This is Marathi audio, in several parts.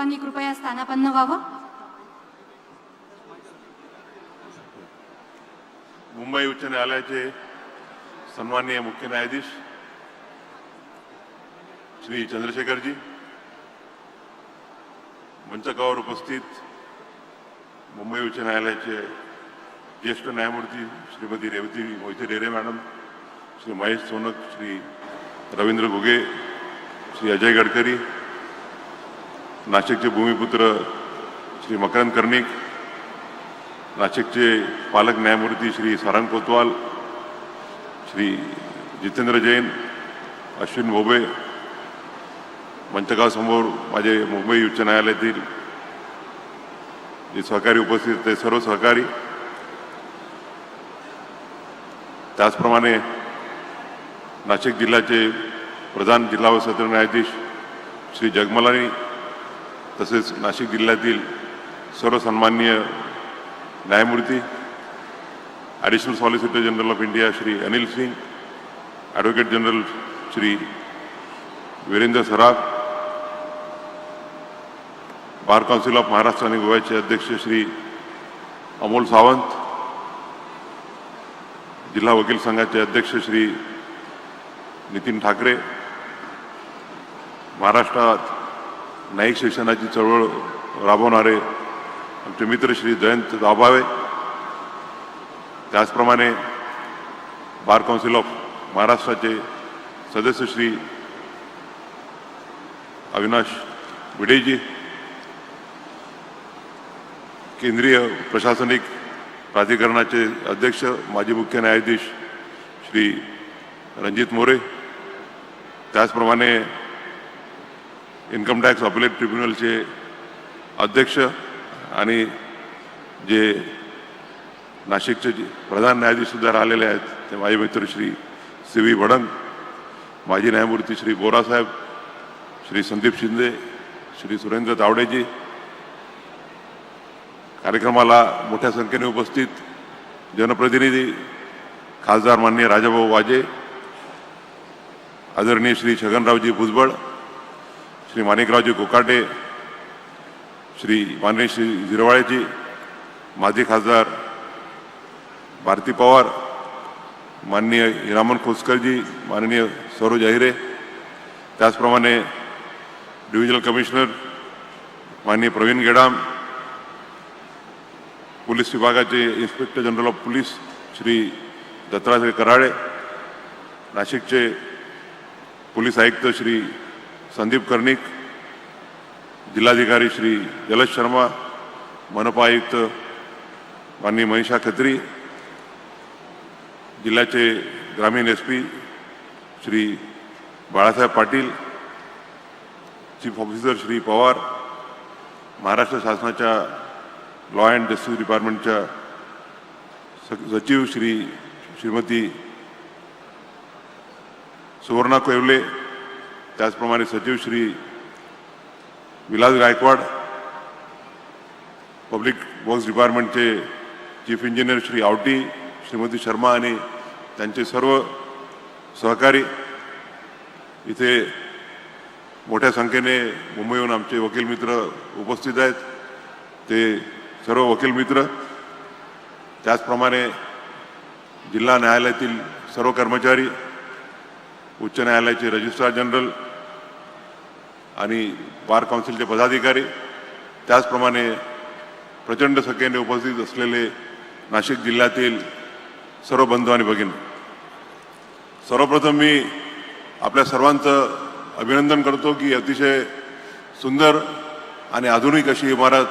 सर्वांनी कृपया स्थानापन्न व्हावं. मुंबई उच्च न्यायालयाचे सन्माननीय मुख्य न्यायाधीश श्री चंद्रशेखरजी, मंचकावर उपस्थित मुंबई उच्च न्यायालयाचे ज्येष्ठ न्यायमूर्ती श्रीमती रेवती मोहिते डेरे मॅडम, श्री महेश सोनक, श्री रवींद्र घुगे, श्री अजय गडकरी, नाशिकचे भूमिपुत्र श्री मकरंद कर्णिक, नाशिकचे पालक न्यायमूर्ती श्री सारंग कोतवाल, श्री जितेंद्र जैन, अश्विन भोबे, मंचकासमोर माझे मुंबई उच्च न्यायालयातील जे सहकारी उपस्थित ते सर्व सहकारी, त्याचप्रमाणे नाशिक जिल्ह्याचे प्रधान जिल्हा व सत्र न्यायाधीश श्री जगमलानी, तसेच नाशिक जिल्ह्यातील सर्व सन्माननीय न्यायमूर्ती, additional solicitor general of India Shri Anil Singh, advocate general Shri Virendra Saraf, bar council of Maharashtra आणि गोव्याचे अध्यक्ष श्री अमोल सावंत, जिल्हा वकील संघाचे अध्यक्ष श्री नितीन ठाकरे, महाराष्ट्रात न्यायिक शिक्षणाची चळवळ राबवणारे आमचे मित्र श्री जयंत दाभावे, त्याचप्रमाणे बार काउन्सिल ऑफ महाराष्ट्राचे सदस्य श्री अविनाश भिडेजी, केंद्रीय प्रशासनिक प्राधिकरणाचे अध्यक्ष माजी मुख्य न्यायाधीश श्री रणजित मोरे, त्याचप्रमाणे इन्कम टॅक्स अपिलेट ट्रिब्युनलचे अध्यक्ष आणि जे नाशिकचे प्रधान न्यायाधीशसुद्धा राहिलेले आहेत ते माझे मित्र श्री सी व्ही भडंग, माजी न्यायमूर्ती श्री बोरासाहेब, श्री संदीप शिंदे, श्री सुरेंद्र तावडेजी, कार्यक्रमाला मोठ्या संख्येने उपस्थित जनप्रतिनिधी खासदार माननीय राजाभाऊ वाजे, आदरणीय श्री छगनरावजी भुजबळ, श्री माणिकरावजी कोकाटे, श्री माननीय श्री झिरवाळेजी, माजी खासदार भारती पवार, माननीय हिरामन खोसकरजी, माननीय सरोज अहिरे, त्याचप्रमाणे डिव्हिजनल कमिशनर माननीय प्रवीण गेडाम, पोलीस विभागाचे inspector general of police Shri Dattatray Karale, नाशिकचे पोलीस आयुक्त श्री संदीप कर्णिक, जिल्हाधिकारी श्री जलज शर्मा, मनपा आयुक्त माननीय मनीषा खत्री, जिल्ह्याचे ग्रामीण SP Shri Balasaheb Patil, chief officer Shri Pawar, Maharashtra शासनाच्या लॉ अँड जस्टिस डिपार्टमेंटच्या सचिव श्रीमती सुवर्णा कोयवले, त्याचप्रमाणे सचिव श्री विलास गायकवाड, पब्लिक वर्क्स डिपार्टमेंटचे चीफ इंजिनियर श्री आवटी, श्रीमती शर्मा आणि त्यांचे सर्व सहकारी, इथे मोठ्या संख्येने मुंबईहून आमचे वकील मित्र उपस्थित आहेत, ते सर्व वकील मित्र, त्याचप्रमाणे जिल्हा न्यायालयातील सर्व कर्मचारी, उच्च न्यायालयाचे रजिस्ट्रार जनरल आणि बार काउन्सिलचे पदाधिकारी, त्याचप्रमाणे प्रचंड संख्येने उपस्थित असलेले नाशिक जिल्ह्यातील सर्व बंधू आणि भगिनी, सर्वप्रथम मी आपल्या सर्वांचं अभिनंदन करतो की अतिशय सुंदर आणि आधुनिक अशी इमारत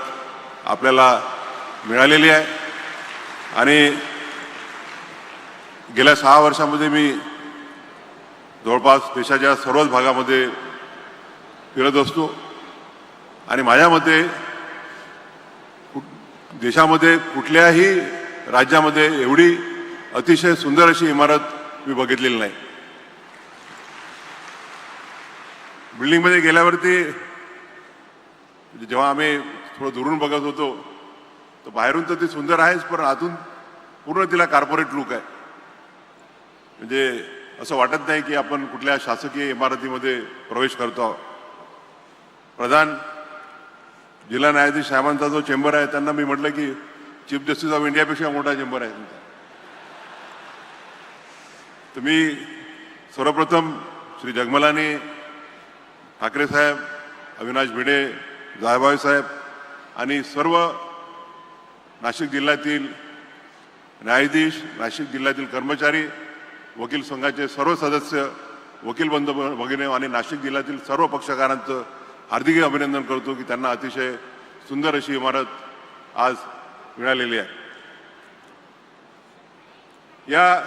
आपल्याला मिळालेली आहे. आणि गेल्या 6 वर्षामध्ये मी जवळपास देशाच्या सर्वच भागामध्ये फिरत असतो आणि माझ्या मते देशामध्ये कुठल्याही राज्यामध्ये एवढी अतिशय सुंदर अशी इमारत मी बघितलेली नाही. बिल्डिंगमध्ये गेल्यावरती जेव्हा आम्ही थोडं दुरून बघत होतो तर बाहेरून तर ती सुंदर आहेच, पण आतून पूर्ण तिला कॉर्पोरेट लुक आहे. म्हणजे असं वाटत नाही की आपण कुठल्या शासकीय इमारतीमध्ये प्रवेश करतो आहोत. प्रधान जिल्हा न्यायाधीश साहेबांचा जो चेंबर आहे त्यांना मी म्हटलं की चीफ जस्टिस ऑफ इंडियापेक्षा मोठा चेंबर आहे तुमचा. तर मी सर्वप्रथम श्री जगमलानी, ठाकरे साहेब, अविनाश भिडे, जायभाई साहेब आणि सर्व नाशिक जिल्ह्यातील न्यायाधीश, नाशिक जिल्ह्यातील कर्मचारी, वकील संघाचे सर्व सदस्य, वकील बंधू भगिनी आणि नाशिक जिल्ह्यातील सर्व पक्षकारांचं हार्दिक अभिनंदन करतो की त्यांना अतिशय सुंदर अशी इमारत आज मिळालेली आहे. या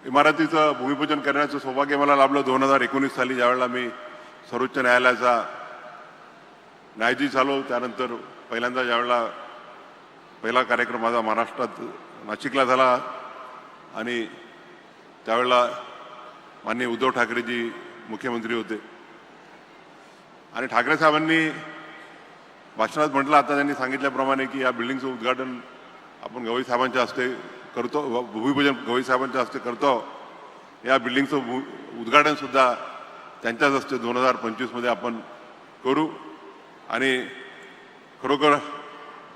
इमारतीचं भूमिपूजन करण्याचं सौभाग्य मला लाभलं 2019 साली, ज्यावेळेला मी सर्वोच्च न्यायालयाचा न्यायाधीश झालो. त्यानंतर पहिल्यांदा ज्यावेळेला पहिला कार्यक्रम माझा महाराष्ट्रात नाशिकला झाला आणि त्यावेळेला माननीय उद्धव ठाकरेजी मुख्यमंत्री होते आणि ठाकरे साहेबांनी भाषणात म्हटलं, आता त्यांनी सांगितल्याप्रमाणे की या बिल्डिंगचं उद्घाटन आपण गवई साहेबांच्या हस्ते करतो, भूमिपूजन गवई साहेबांच्या हस्ते करतो. या बिल्डिंगचं उद्घाटनसुद्धा त्यांच्याच हस्ते 2025 मध्ये आपण करू आणि खरोखर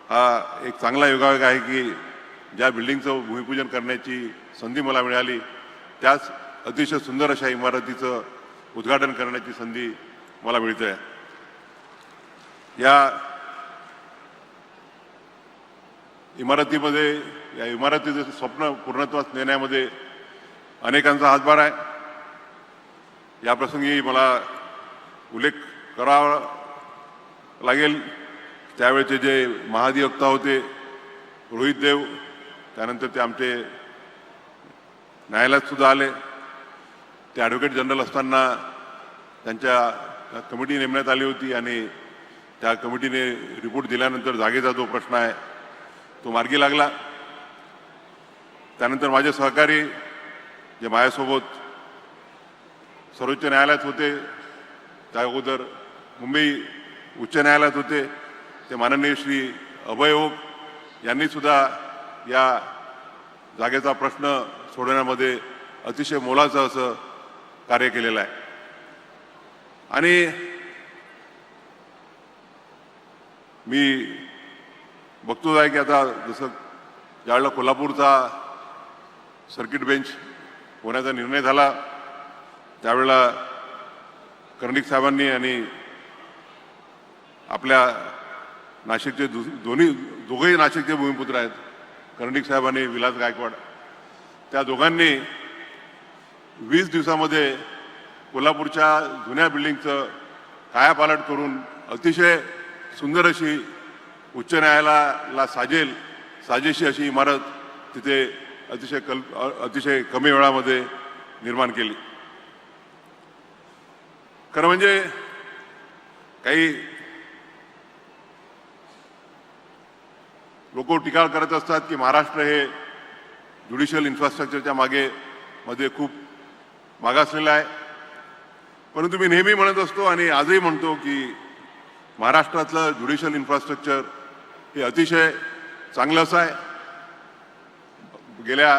हा एक चांगला योगायोग आहे की ज्या बिल्डिंगचं भूमिपूजन करण्याची संधी मला मिळाली त्याच अतिशय सुंदर अशा इमारतीचं उद्घाटन करण्याची संधी मला मिळते. या इमारतीमध्ये, या इमारतीचं स्वप्न पूर्णत्वास नेण्यामध्ये अनेकांचा हातभार आहे. या प्रसंगी मला उल्लेख करावा लागेल त्यावेळेचे जे महाधिवक्ता होते रोहित देव, त्यानंतर ते आमचे न्यायालयात सुद्धा आले. ते ॲडव्होकेट जनरल असताना त्यांच्या कमिटी नेमण्यात आली होती आणि त्या कमिटीने रिपोर्ट दिल्यानंतर जागेचा जो प्रश्न आहे तो मार्गी लागला. त्यानंतर माझे सहकारी जे माझ्यासोबत सर्वोच्च न्यायालयात होते, त्या अगोदर मुंबई उच्च न्यायालयात होते, ते माननीय श्री अभय ओक यांनी सुद्धा या जागेचा प्रश्न सोडवण्यामध्ये अतिशय मोलाचं असं कार्य केलेलं आहे. आणि मी बघतोच आहे की आता जसं ज्यावेळेला कोल्हापूरचा सर्किट बेंच होण्याचा निर्णय झाला त्यावेळेला कर्णिक साहेबांनी आणि आपल्या नाशिकचे दोघेही नाशिकचे भूमिपुत्र आहेत, कर्णिक साहेब आणि विलास गायकवाड, त्या दोघांनी 20 दिवसामध्ये कोल्हापूरच्या जुन्या बिल्डिंगचं कायापालट करून अतिशय सुंदर अशी उच्च न्यायालयाला साजेशी अशी इमारत तिथे अतिशय कमी वेळामध्ये निर्माण केली. खरं म्हणजे काही लोक टीका करत असतात की महाराष्ट्र हे ज्युडिशियल इन्फ्रास्ट्रक्चरच्या मध्ये खूप मागासलेलं आहे, परंतु मी नेहमी म्हणत असतो आणि आजही म्हणतो की महाराष्ट्रातलं ज्युडिशियल इन्फ्रास्ट्रक्चर हे अतिशय चांगलं असं आहे. गेल्या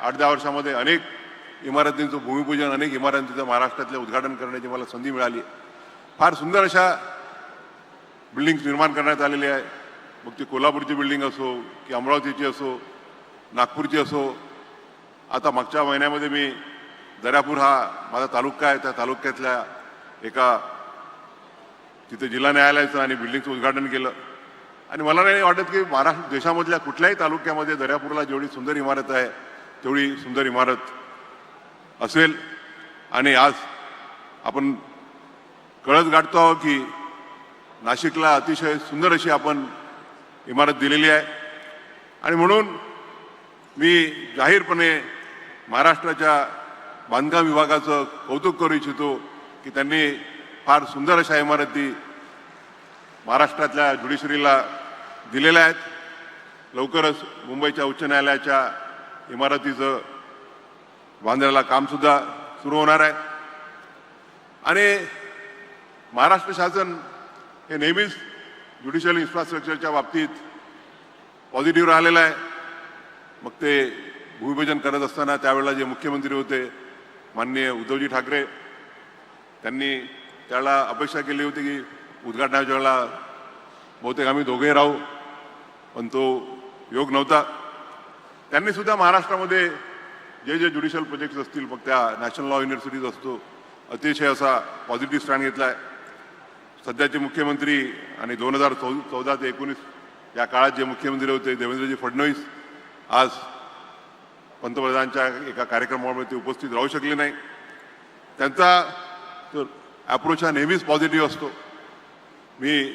8-10 वर्षामध्ये अनेक इमारतींचं भूमिपूजन, अनेक इमारतींचं महाराष्ट्रातलं उद्घाटन करण्याची मला संधी मिळाली. फार सुंदर अशा बिल्डिंग्स निर्माण करण्यात आलेली आहे. मग ती कोल्हापूरची बिल्डिंग असो की अमरावतीची असो, नागपूरची असो. आता मागच्या महिन्यामध्ये मी दर्यापूर हा माझा तालुका आहे, त्या तालुक्यातल्या एका तिथे जिल्हा न्यायालयाचं आणि बिल्डिंगचं उद्घाटन केलं आणि मला नाही वाटत की महाराष्ट्र देशामधल्या कुठल्याही तालुक्यामध्ये दर्यापूरला जेवढी सुंदर इमारत आहे तेवढी सुंदर इमारत असेल. आणि आज आपण कळस गाठतो आहोत की नाशिकला अतिशय सुंदर अशी आपण इमारत दिलेली आहे आणि म्हणून मी जाहीरपणे महाराष्ट्राच्या बांधकाम विभागाचं कौतुक करू इच्छितो की त्यांनी फार सुंदर अशा इमारती महाराष्ट्रातल्या ज्युडिशरीला दिलेल्या आहेत. लवकरच मुंबईच्या उच्च न्यायालयाच्या इमारतीचं बांधण्याला कामसुद्धा सुरू होणार आहे आणि महाराष्ट्र शासन हे नेहमीच ज्युडिशियल इन्फ्रास्ट्रक्चरच्या बाबतीत पॉझिटिव्ह राहिलेलं आहे. मग ते भूमिपूजन करत असताना त्यावेळेला जे मुख्यमंत्री होते माननीय उद्धवजी ठाकरे, त्यांनी त्याला अपेक्षा केली होती की उद्घाटनाच्या वेळेला बहुतेक आम्ही दोघे राहू, पण तो योग नव्हता. त्यांनी सुद्धा महाराष्ट्रामध्ये जे जे ज्युडिशियल प्रोजेक्ट्स असतील, मग त्या नॅशनल लॉ युनिव्हर्सिटीज असतो, अतिशय असा पॉझिटिव्ह स्टँड घेतला आहे. सध्याचे मुख्यमंत्री आणि 2014 ते 19 या काळात जे मुख्यमंत्री होते देवेंद्रजी फडणवीस आज पंतप्रधानांच्या एका कार्यक्रमामुळे ते उपस्थित राहू शकले नाही. त्यांचा तर अप्रोच हा नेहमीच पॉझिटिव्ह असतो. मी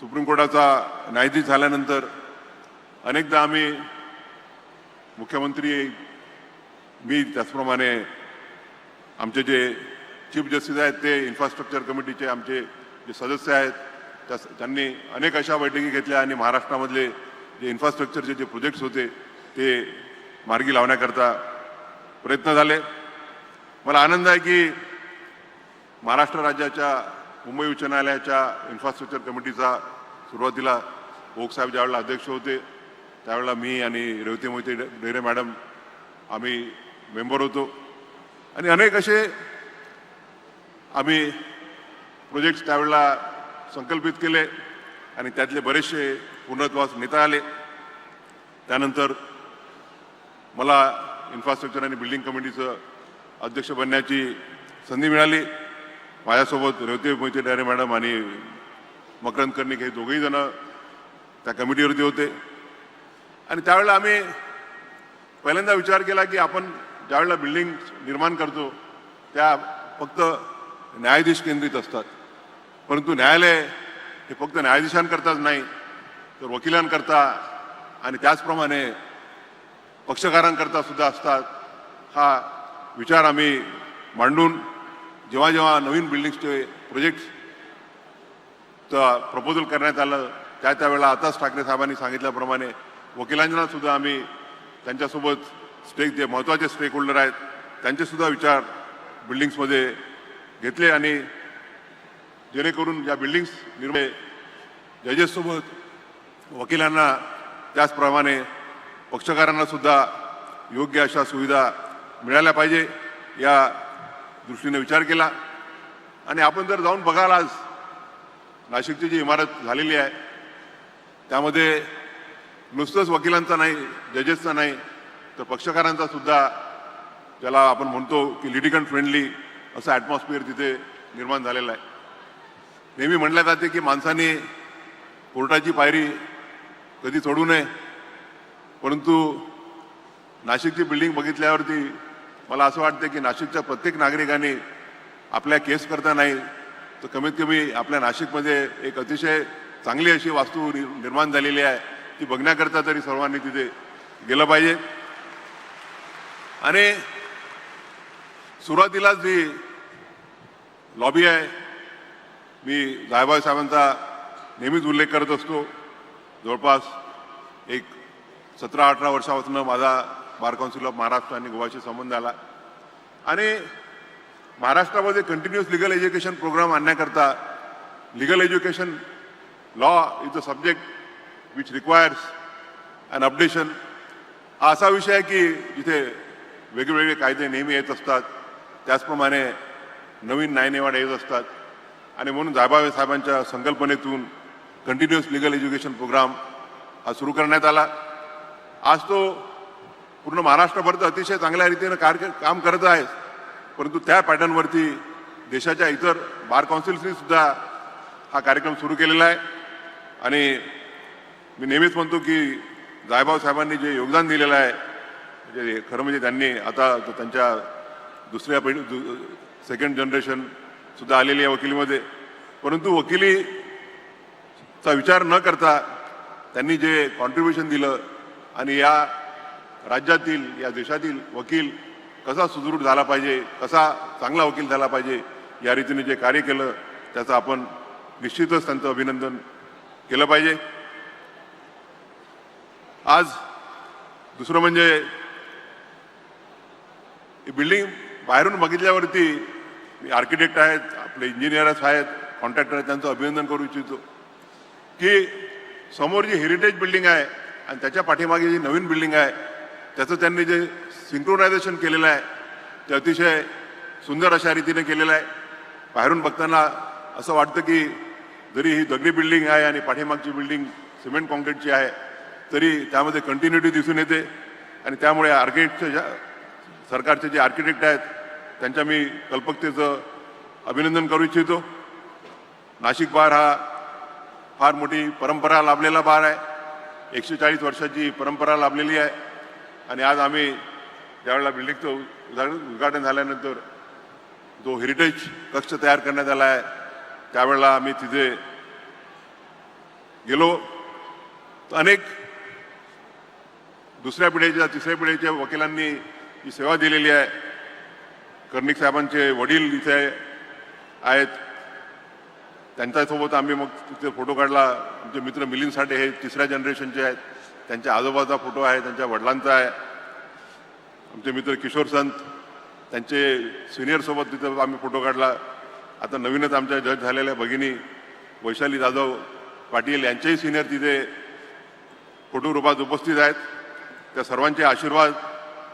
सुप्रीम कोर्टाचा न्यायाधीश झाल्यानंतर अनेकदा आम्ही मुख्यमंत्री, मी त्याचप्रमाणे आमचे जे चीफ जस्टिस आहेत ते इन्फ्रास्ट्रक्चर कमिटीचे आमचे जे सदस्य आहेत त्यांनी अनेक अशा बैठकी घेतल्या आणि महाराष्ट्रामधले जे इन्फ्रास्ट्रक्चरचे जे प्रोजेक्ट्स होते ते मार्गी लावण्याकरता प्रयत्न झाले. मला आनंद आहे की महाराष्ट्र राज्याच्या मुंबई उच्च न्यायालयाच्या इन्फ्रास्ट्रक्चर कमिटीचा सुरुवातीला ओक साहेब ज्यावेळेला अध्यक्ष होते त्यावेळेला मी आणि रेवती मोहिते डेरे मॅडम आम्ही मेंबर होतो आणि अनेक असे आम्ही प्रोजेक्ट्स त्यावेळेला संकल्पित केले आणि त्यातले बरेचसे पूर्णत्वास नेता आले. त्यानंतर मला इन्फ्रास्ट्रक्चर आणि बिल्डिंग कमिटीचं अध्यक्ष बनण्याची संधी मिळाली. माझ्यासोबत रेवती मोहिते डेरे मॅडम आणि मकरंद कर्णिक हे दोघेही जण त्या कमिटीवरती होते आणि त्यावेळेला आम्ही पहिल्यांदा विचार केला की आपण ज्यावेळेला बिल्डिंग निर्माण करतो त्या फक्त न्यायाधीश केंद्रित असतात, परंतु न्यायालय हे फक्त न्यायाधीशांकरताच नाही तर वकिलांकरता आणि त्याचप्रमाणे पक्षकारांकरता सुद्धा असतात. हा विचार आम्ही मांडून जेव्हा जेव्हा नवीन बिल्डिंग्सचे प्रोजेक्ट्सचं प्रपोजल करण्यात आलं त्यावेळेला आताच ठाकरे साहेबांनी सांगितल्याप्रमाणे वकिलांना सुद्धा आम्ही त्यांच्यासोबत जे महत्त्वाचे स्टेक होल्डर आहेत त्यांचेसुद्धा विचार बिल्डिंग्समध्ये घेतले आणि जेणेकरून या बिल्डिंग्स निर्माण जजेससोबत वकिलांना त्याचप्रमाणे पक्षकारांना सुद्धा योग्य अशा सुविधा मिळाल्या पाहिजे या दृष्टीने विचार केला. आणि आपण जर जाऊन बघाल आज नाशिकची जी इमारत झालेली आहे त्यामध्ये नुसतंच वकिलांचा नाही, जजेसचा नाही तर पक्षकारांचा सुद्धा, ज्याला आपण म्हणतो की लिटिगंट फ्रेंडली असं ॲटमॉस्फिअर तिथे निर्माण झालेलं आहे. नेहमी म्हटलं जाते की माणसाने कोर्टाची पायरी कधी चढू नये, परंतु नाशिकची बिल्डिंग बघितल्यावरती मला असं वाटतं की नाशिकच्या प्रत्येक नागरिकाने आपल्या केस करता नाही तर कमीत कमी आपल्या नाशिकमध्ये एक अतिशय चांगली अशी वास्तू निर्माण झालेली आहे ती बघण्याकरता तरी सर्वांनी तिथे गेलं पाहिजे. आणि सुरुवातीला जी लॉबी आहे, मी जायभाई साहेबांचा नेहमीच उल्लेख करत असतो. जवळपास एक 17-18 वर्षापासून माझा बार काउन्सिल ऑफ महाराष्ट्र आणि गोवाशी संबंध आला आणि महाराष्ट्रामध्ये कंटिन्युअस लिगल एज्युकेशन प्रोग्राम आणण्याकरता legal education law is the subject which requires an updation हा असा विषय आहे की जिथे वेगवेगळे कायदे नेहमी येत असतात, त्याचप्रमाणे नवीन न्यायनिवाडे येत असतात आणि म्हणून जायभाई साहेबांच्या संकल्पनेतून कंटिन्युअस लिगल एज्युकेशन प्रोग्राम हा सुरू करण्यात आला. आज तो पूर्ण महाराष्ट्रभर तर अतिशय चांगल्या रीतीने काम करत आहे, परंतु त्या पॅटर्नवरती देशाच्या इतर बार काउन्सिल्सनी सुद्धा हा कार्यक्रम सुरू केलेला आहे. आणि मी नेहमीच म्हणतो की जायभाई साहेबांनी जे योगदान दिलेलं आहे म्हणजे खरं म्हणजे त्यांनी आता त्यांच्या दुसऱ्या सेकंड जनरेशन सुद्धा आलेली आहे वकिलीमध्ये, परंतु वकिलीचा विचार न करता त्यांनी जे कॉन्ट्रीब्युशन दिलं आणि या राज्यातील या देशातील वकील कसा सुदृढ झाला पाहिजे, कसा चांगला वकील झाला पाहिजे या रीतीने जे कार्य केलं त्याचं आपण निश्चितच त्यांचं अभिनंदन केलं पाहिजे. आज दुसरं म्हणजे बिल्डिंग बाहेरून बघितल्यावरती मी आर्किटेक्ट आहेत, आपले इंजिनियर्स आहेत, कॉन्ट्रॅक्टर आहेत, त्यांचं अभिनंदन करू इच्छितो की समोर जी हेरिटेज बिल्डिंग आहे आणि त्याच्या पाठीमागे जी नवीन बिल्डिंग आहे त्याचं त्यांनी जे सिंक्रोनायझेशन केलेलं आहे ते अतिशय सुंदर अशा रीतीने केलेलं आहे. बाहेरून बघताना असं वाटतं की जरी ही दगडी बिल्डिंग आहे आणि पाठीमागची बिल्डिंग सिमेंट कॉन्क्रीटची आहे तरी त्यामध्ये कंटिन्युटी दिसून येते आणि त्यामुळे आर्किटेक्टच्या सरकारचे जे आर्किटेक्ट आहेत त्यांच्या मी कल्पकतेचं अभिनंदन करू इच्छितो. नाशिक बार हा फार मोठी परंपरा लाभलेला बार आहे. 140 वर्षाची परंपरा लाभलेली आहे आणि आज आम्ही ज्यावेळेला बिल्डिंगचं उद्घाटन झाल्यानंतर जो हेरिटेज कक्ष तयार करण्यात आला आहे त्यावेळेला आम्ही तिथे गेलो तर अनेक दुसऱ्या पिढीच्या तिसऱ्या पिढीच्या वकिलांनी ही सेवा दिलेली आहे. कर्णिक साहेबांचे वडील इथे आहेत, त्यांच्यासोबत आम्ही मग तिथे फोटो काढला. आमचे मित्र मिलिंद साठे हे तिसऱ्या जनरेशनचे आहेत, त्यांच्या आजोबाचा फोटो आहे, त्यांच्या वडिलांचा आहे. आमचे मित्र किशोर संत त्यांचे सिनियरसोबत तिथं आम्ही फोटो काढला. आता नवीनच आमच्या जज झालेल्या भगिनी वैशाली जाधव पाटील यांचेही सिनियर तिथे फोटो रूपात उपस्थित आहेत. त्या सर्वांचे आशीर्वाद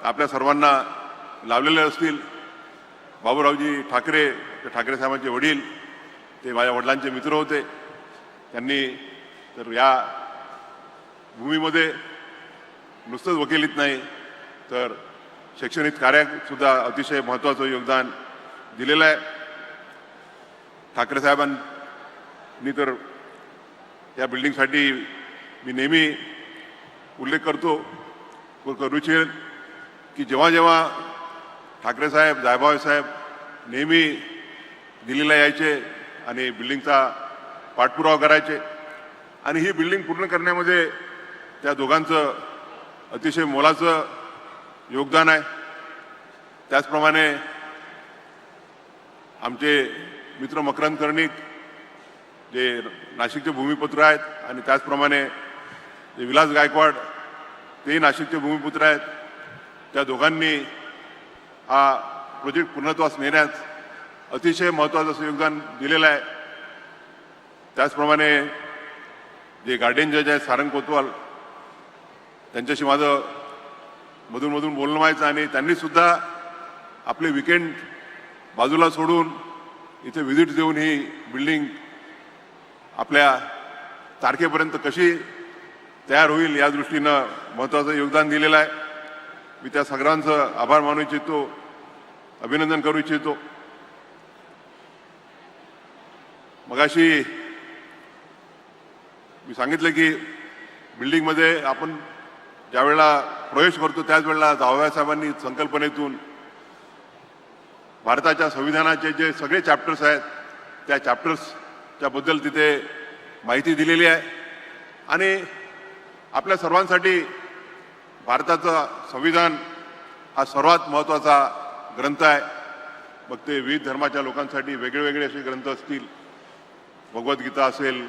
आपल्या सर्वांना लाभलेले असतील. बाबूरावजी ठाकरे, ठाकरे साहेबांचे वडील, ते माझ्या वडिलांचे मित्र होते. त्यांनी तर या भूमीमध्ये नुसतंच वकिलीत नाही तर शैक्षणिक कार्यातसुद्धा अतिशय महत्त्वाचं योगदान दिलेलं आहे. ठाकरे साहेबांनी तर या बिल्डिंगसाठी मी नेहमी उल्लेख करू इच्छेन की जेव्हा जेव्हा ठाकरे साहेब, जायभावे साहेब नेहमी दिल्लीला यायचे आणि बिल्डिंगचा पाठपुरावा करायचे आणि ही बिल्डिंग पूर्ण करण्यामध्ये त्या दोघांचं अतिशय मोलाचं योगदान आहे. त्याचप्रमाणे आमचे मित्र मकरंद कर्णिक जे नाशिकचे भूमिपुत्र आहेत आणि त्याचप्रमाणे जे विलास गायकवाड तेही नाशिकचे भूमिपुत्र आहेत. त्या दोघांनी हा प्रोजेक्ट पूर्णत्वास नेण्यात अतिशय महत्त्वाचं असं योगदान दिलेलं आहे. त्याचप्रमाणे जे गार्डियन जज आहेत सारंग कोतवाल, त्यांच्याशी माझं मधून बोलणं व्हायचं आणि त्यांनीसुद्धा आपले विकेंड बाजूला सोडून इथे व्हिजिट देऊन ही बिल्डिंग आपल्या तारखेपर्यंत कशी तयार होईल या दृष्टीनं महत्त्वाचं योगदान दिलेलं आहे. मी त्या सगळ्यांचं आभार मानू इच्छितो, अभिनंदन करू इच्छितो. मगाशी मी सांगितलं की बिल्डिंगमध्ये आपण ज्यावेळेला प्रवेश करतो त्याच वेळेला जावया साहेबांनी संकल्पनेतून भारताच्या संविधानाचे जे सगळे चॅप्टर्स आहेत त्या चॅप्टर्सच्या बद्दल तिथे माहिती दिलेली आहे आणि आपल्या सर्वांसाठी भारताचं संविधान हा सर्वात महत्त्वाचा ग्रंथ आहे. मग ते विविध धर्माच्या लोकांसाठी वेगळे असे ग्रंथ असतील, भगवद्गीता असेल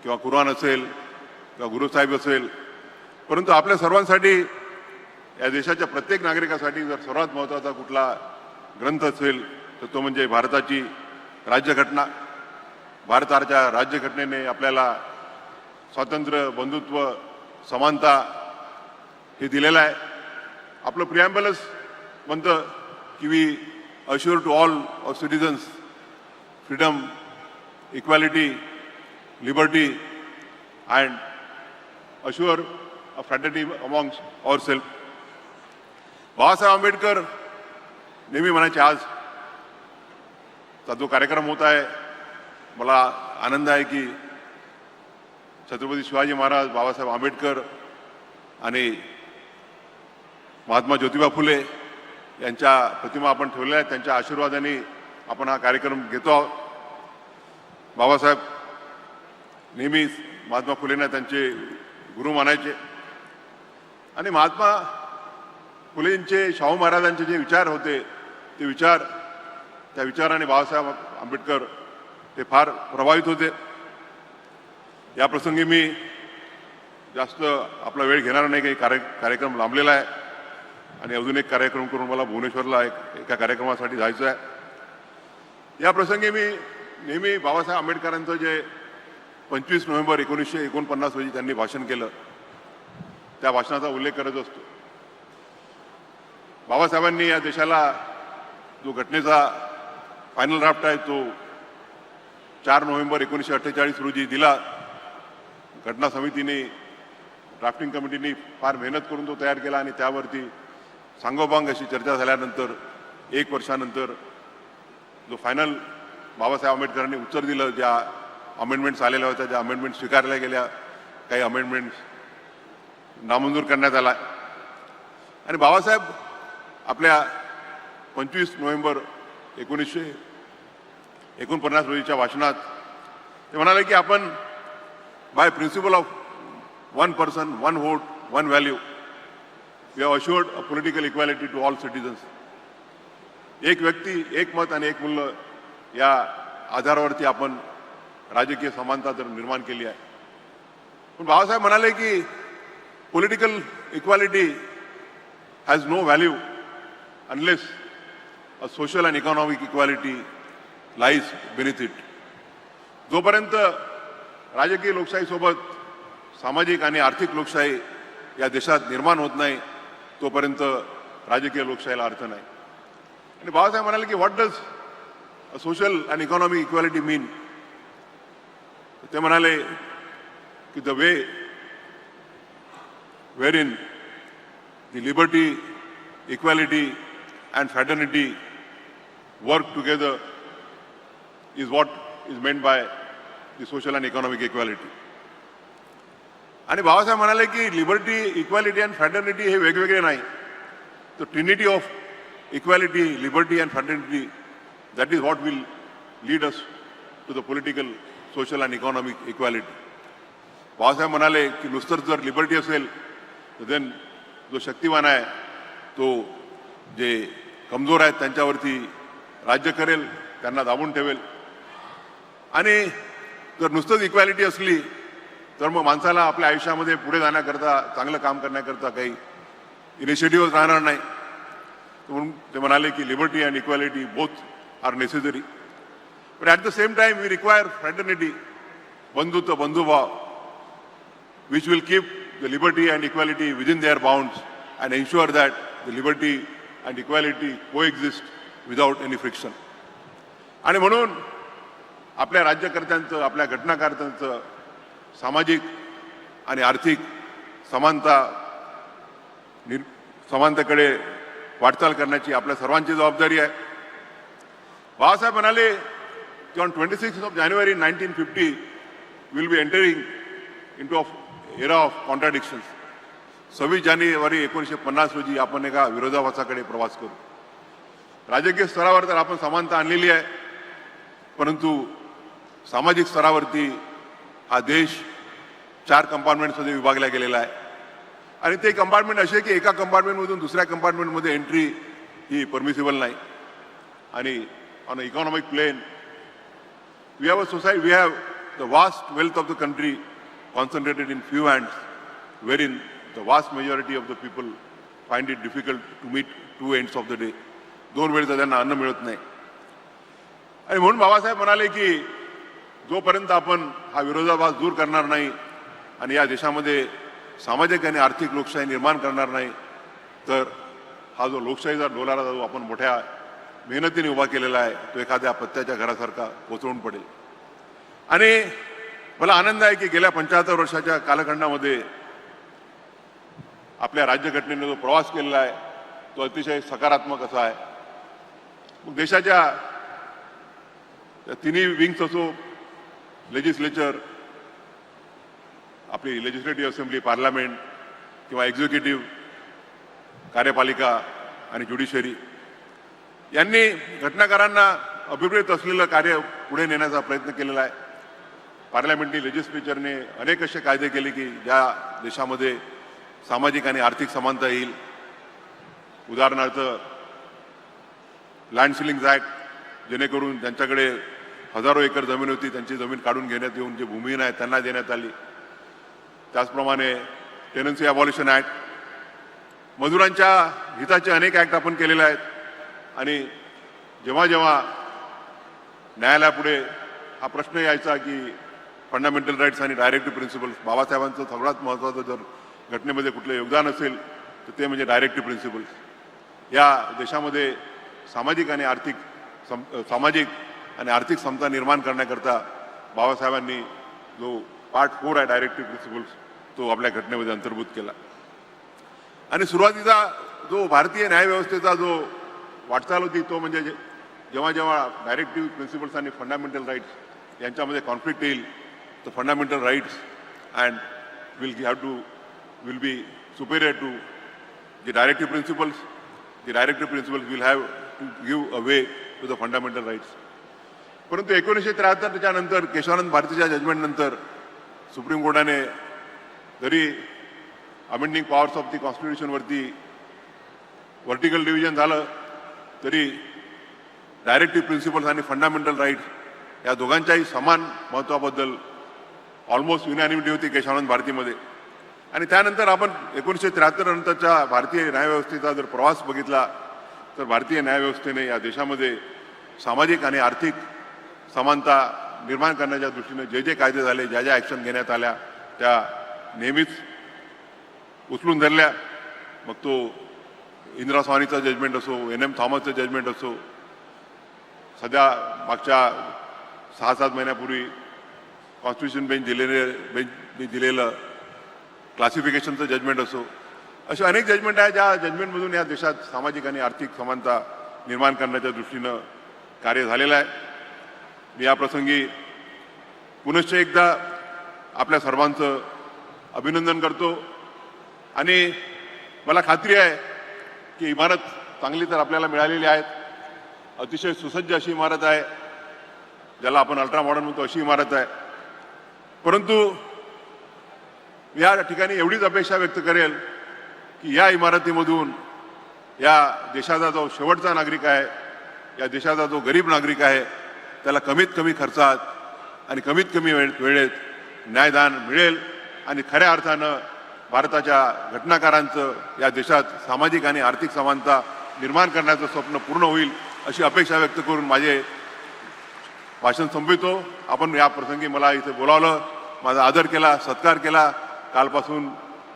किंवा कुराण असेल किंवा गुरुसाहेब असेल, परंतु आपल्या सर्वांसाठी या देशाच्या प्रत्येक नागरिकासाठी जर सर्वात महत्त्वाचा कुठला ग्रंथ असेल तर तो म्हणजे भारताची राज्यघटना. भारताच्या राज्यघटनेने आपल्याला स्वातंत्र्य, बंधुत्व, समानता हे दिलेलं आहे. आपलं प्रिॲम्बलच म्हणतं की we assure to all of citizens freedom, equality, liberty and assure a fraternity amongst our self. Babasaheb Ambedkar नेहमी म्हणायचे. आज चा जो कार्यक्रम होत आहे मला आनंद आहे की छत्रपती शिवाजी महाराज, बाबासाहेब आंबेडकर आणि महात्मा ज्योतिबा फुले यांच्या प्रतिमा आपण ठेवल्या आहेत. त्यांच्या आशीर्वादाने आपण हा कार्यक्रम घेतो आहोत. बाबासाहेब नेहमी महात्मा फुलेंना त्यांचे गुरु मानायचे आणि महात्मा फुलेंचे, शाहू महाराजांचे जे विचार होते ते विचार, त्या विचाराने बाबासाहेब आंबेडकर ते फार प्रभावित होते. या प्रसंगी मी जास्त आपला वेळ घेणार नाही, काही कार्यक्रम लांबलेला आहे आणि अजून एक कार्यक्रम करून मला भुवनेश्वरला एका कार्यक्रमासाठी जायचं आहे. या प्रसंगी मी नेहमी बाबासाहेब आंबेडकरांचं जे 25 नोव्हेंबर 1949 रोजी त्यांनी भाषण केलं त्या भाषणाचा उल्लेख करत असतो. बाबासाहेबांनी या देशाला जो घटनेचा फायनल ड्राफ्ट आहे तो 4 नोव्हेंबर 1948 रोजी दिला. घटना समितीने ड्राफ्टिंग कमिटीने फार मेहनत करून तो तयार केला आणि त्यावरती सांगोपांग अशी चर्चा झाल्यानंतर 1 वर्षानंतर जो फायनल बाबासाहेब आंबेडकरांनी उत्तर दिलं, ज्या अमेंडमेंट्स आलेल्या होत्या, ज्या अमेंडमेंट्स स्वीकारल्या गेल्या, काही अमेंडमेंट्स नामंजूर करण्यात आला. आणि बाबासाहेब आपल्या 25 नोव्हेंबर 1949 रोजीच्या भाषणात ते म्हणाले की आपण by principle of one person one vote one value we have assured a political equality to all citizens. एक व्यक्ती एक मत आणि एक मूल्य या आधारावरती आपण राजकीय समानता तर निर्माण केली आहे. पण बाबासाहेब म्हणाले की political equality has no value unless a social and economic equality lies beneath it. जोपर्यंत राजकीय लोकशाहीसोबत सामाजिक आणि आर्थिक लोकशाही या देशात निर्माण होत नाही तोपर्यंत राजकीय लोकशाहीला अर्थ नाही. आणि बाबासाहेब म्हणाले की what does a social and economic equality mean. ते म्हणाले की the way wherein the liberty, equality and fraternity work together is what is meant by the social and economic equality. आणि बाबासाहेब म्हणाले की लिबर्टी, इक्वॅलिटी अँड फ्रॅटर्निटी हे वेगवेगळे नाही. The trinity of equality, liberty and fraternity that is what will lead us to the political, social and economic equality. Babasaheb म्हणाले की नुसतं जर लिबर्टी असेल देन जो शक्तिवान आहे तो जे कमजोर आहेत त्यांच्यावरती राज्य करेल, त्यांना दाबून ठेवेल. आणि जर नुसतंच इक्वॅलिटी असली तर मग माणसाला आपल्या आयुष्यामध्ये पुढे जाण्याकरता, चांगलं काम करण्याकरता काही इनिशिएटिव्ह राहणार नाही. म्हणून ते म्हणाले की liberty and equality both are necessary, but at the same time we require fraternity, बंधुत्व, बंधुभाव, which will keep the liberty and equality within their bounds and ensure that the liberty and equality coexist without any friction. आणि म्हणून आपल्या राज्यकर्त्यांचं, आपल्या घटनाकर्त्यांचं सामाजिक आणि आर्थिक समानतेकडे वाटचाल करण्याची आपल्या सर्वांची जबाबदारी आहे. बाबासाहेब म्हणाले की on 26 of January 1950 will be entering into of era of contradictions. 26 जानेवारी 1950 रोजी आपण एका विरोधाभासाकडे प्रवास करू. राजकीय स्तरावर तर आपण समानता आणलेली आहे, परंतु सामाजिक स्तरावरती हा देश 4 कंपार्टमेंट्समध्ये विभागला गेलेला आहे. आणि ते कंपार्टमेंट असे की एका कंपार्टमेंटमधून दुसऱ्या कंपार्टमेंटमध्ये एंट्री ही परमिसिबल नाही. आणि on a economic plane we have a society, we have the vast wealth of the country concentrated in few hands, wherein the vast majority of the people find it difficult to meet 2 ends of the day. 2 वेळेचं त्यांना अन्न मिळत नाही. आणि म्हणून बाबासाहेब म्हणाले की जोपर्यंत आपण हा विरोधाभास दूर करणार नाही आणि या देशामध्ये सामाजिक आणि आर्थिक लोकशाही निर्माण करणार नाही तर हा जो लोकशाहीचा डोलारा जो आपण मोठ्या मेहनतीने उभा केलेला आहे तो एखाद्या पत्त्याच्या घरासारखा कोसळून पडेल. आणि मला आनंद आहे की गेल्या 75 वर्षाच्या कालखंडामध्ये आपल्या राज्यघटनेने जो प्रवास केलेला आहे तो अतिशय सकारात्मक असा आहे. मग देशाच्या तिन्ही विंग्स असो, लेजिस्लेचर, आपली लेजिस्लेटिव्ह असेंब्ली, पार्लमेंट किंवा एक्झिक्युटिव्ह, कार्यपालिका आणि ज्युडिशरी यांनी घटनाकारांना अभिप्रेत असलेलं कार्य पुढे नेण्याचा प्रयत्न केलेला आहे. पार्लमेंटरी लेजिस्लेचरने अनेक असे कायदे केले की ज्या देशामध्ये सामाजिक आणि आर्थिक समानता येईल. उदाहरणार्थ लँड सिलिंग्स ॲक्ट, जेणेकरून ज्यांच्याकडे हजारो एकर जमीन होती त्यांची जमीन काढून घेण्यात येऊन जे भूमिहीन आहेत त्यांना देण्यात आली. त्याचप्रमाणे टेनन्सी अबॉलिशन ॲक्ट, मजुरांच्या हिताचे अनेक ॲक्ट आपण केलेले आहेत. आणि जेव्हा जेव्हा न्यायालयापुढे हा प्रश्न यायचा की फंडामेंटल राईट्स आणि डायरेक्टिव्ह प्रिन्सिपल्स, बाबासाहेबांचं सगळ्यात महत्त्वाचं जर घटनेमध्ये कुठलं योगदान असेल तर ते म्हणजे डायरेक्टिव्ह प्रिन्सिपल्स. या देशामध्ये सामाजिक आणि आर्थिक सामाजिक आणि आर्थिक समता निर्माण करण्याकरता बाबासाहेबांनी जो पार्ट 4 आहे डायरेक्टिव्ह प्रिन्सिपल्स तो आपल्या घटनेमध्ये अंतर्भूत केला. आणि सुरुवातीचा जो भारतीय न्यायव्यवस्थेचा जो वाटचाल होती तो म्हणजे जेव्हा जेव्हा डायरेक्टिव्ह प्रिन्सिपल्स आणि फंडामेंटल राईट्स यांच्यामध्ये कॉन्फ्लिक्ट येईल तर fundamental rights and will be superior to the directive principles will have to give a way to the fundamental rights. परंतु 1973च्या नंतर केशवानंद भारतीच्या जजमेंट नंतर सुप्रीम कोर्टाने जरी amending powers of the constitution वरती व्हर्टिकल डिव्हिजन झालं तरी डायरेक्टिव्ह प्रिन्सिपल्स आणि फंडामेंटल राईट्स या दोघांच्याही समान महत्त्वाबद्दल ऑलमोस्ट युनॅनिमिटी होती केशवानंद भारतीमध्ये. आणि त्यानंतर आपण 1973 नंतरच्या भारतीय न्यायव्यवस्थेचा जर प्रवास बघितला तर भारतीय न्यायव्यवस्थेने या देशामध्ये सामाजिक आणि आर्थिक समानता निर्माण करण्याच्या दृष्टीने जे जे कायदे झाले ज्या ज्या ॲक्शन घेण्यात आल्या त्या नेहमीच उचलून धरल्या. मग तो इंदिरा स्वानीचा जजमेंट असो, NM थॉमसचं जजमेंट असो, सध्या मागच्या 6-7 महिन्यापूर्वी कॉन्स्टिट्यूशन बेंच दिलेलं क्लासिफिकेशनचं जजमेंट असो, असे अनेक जजमेंट आहे ज्या जजमेंटमधून या देशात सामाजिक आणि आर्थिक समानता निर्माण करण्याच्या दृष्टीनं कार्य झालेलं आहे. मी या प्रसंगी पुनश्च एकदा आपल्या सर्वांचं अभिनंदन करतो आणि मला खात्री आहे की इमारत चांगली तर आपल्याला मिळालेली आहे. अतिशय सुसज्ज अशी इमारत आहे, ज्याला आपण अल्ट्रा मॉडर्न म्हणतो अशी इमारत आहे. परंतु या ठिकाणी एवढीच अपेक्षा व्यक्त करेल की या इमारतीमधून या देशाचा जो शेवटचा नागरिक आहे, या देशाचा जो गरीब नागरिक आहे त्याला कमीत कमी खर्चात आणि कमीत कमी वेळेत न्यायदान मिळेल आणि खऱ्या अर्थानं भारताच्या घटनाकारांचं या देशात सामाजिक आणि आर्थिक समानता निर्माण करण्याचं स्वप्न पूर्ण होईल अशी अपेक्षा व्यक्त करून माझे भाषण संपवितो. आपण या प्रसंगी मला इथे बोलावलं, माझा आदर केला, सत्कार केला. कालपासून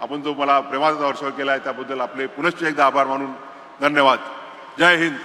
आपण जो मला प्रेमाचा वर्षाव केला आहे त्याबद्दल आपले पुनश्च एकदा आभार मानून धन्यवाद. जय हिंद.